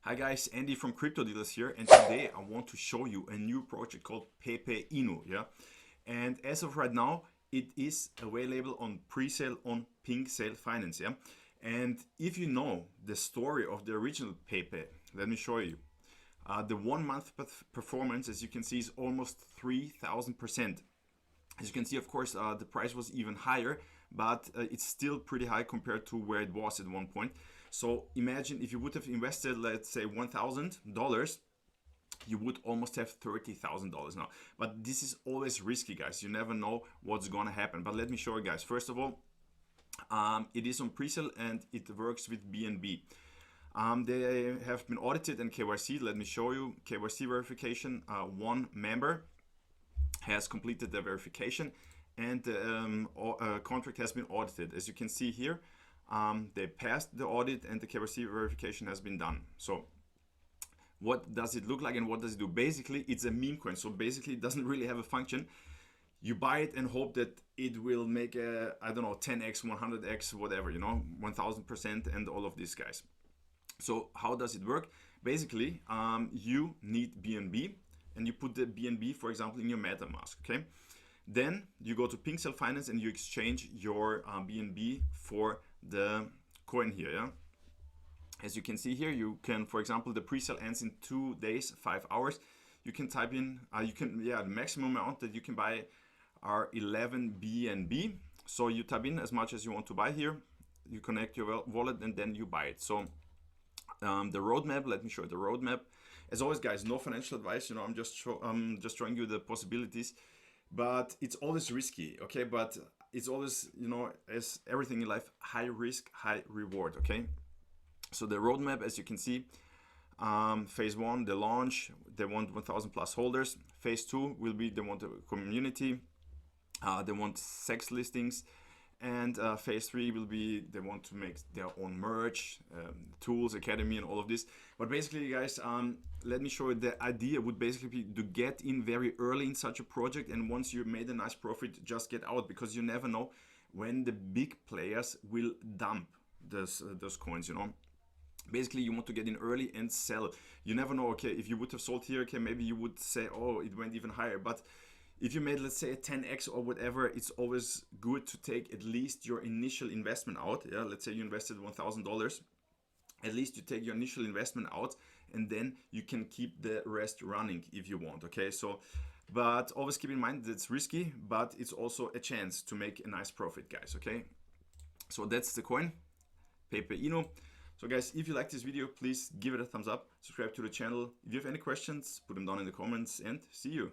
Hi guys, Andy from Crypto Dealers here, and today I want to show you a new project called Pepeinu, yeah? And as of right now, it is available on pre-sale on Pink Sale Finance, yeah? And if you know the story of the original Pepe, let me show you. The 1 month performance, as you can see, is almost 3,000%. As you can see, of course, the price was even higher, but it's still pretty high compared to where it was at one point. So imagine if you would have invested, let's say $1,000, you would almost have $30,000 now. But this is always risky, guys. You never know what's gonna happen. But let me show you guys. First of all, it is on pre-sale and it works with BNB. They have been audited and KYC. Let me show you KYC verification. One member has completed the verification and the contract has been audited. As you can see here, they passed the audit and the KYC verification has been done. So what does it look like and what does it do? Basically, it's a meme coin. So basically, it doesn't really have a function. You buy it and hope that it will make a, I don't know, 10x, 100x, whatever, you know, 1000% and all of these guys. So how does it work? Basically, you need BNB and you put the BNB, for example, in your MetaMask, okay? Then you go to Pink Sale Finance and you exchange your BNB for the coin here, yeah? As you can see here, you can, for example, the pre-sale ends in 2 days, 5 hours. You can type in, the maximum amount that you can buy are 11 BNB. So you type in as much as you want to buy here, you connect your wallet and then you buy it. So the roadmap, let me show you the roadmap. As always, guys, no financial advice, you know, I'm just showing you the possibilities, but it's always risky, okay? But it's always, you know, as everything in life, high risk, high reward, okay? So the roadmap, as you can see, phase 1, the launch, they want 1,000 plus holders. Phase 2 will be, they want a community, they want sex listings, and phase 3 will be, they want to make their own merch, tools, academy, and all of this. But basically, guys, let me show you, the idea would basically be to get in very early in such a project, and once you made a nice profit, just get out, because you never know when the big players will dump those coins, you know. Basically, you want to get in early and sell. You never know, okay, if you would have sold here, okay, maybe you would say, oh, it went even higher. But if you made, let's say, a 10x or whatever, it's always good to take at least your initial investment out. Yeah, let's say you invested $1,000. At least you take your initial investment out and then you can keep the rest running if you want, okay? So, but always keep in mind that it's risky, but it's also a chance to make a nice profit, guys, okay? So that's the coin, Pepeinu. So guys, if you like this video, please give it a thumbs up, subscribe to the channel. If you have any questions, put them down in the comments and see you.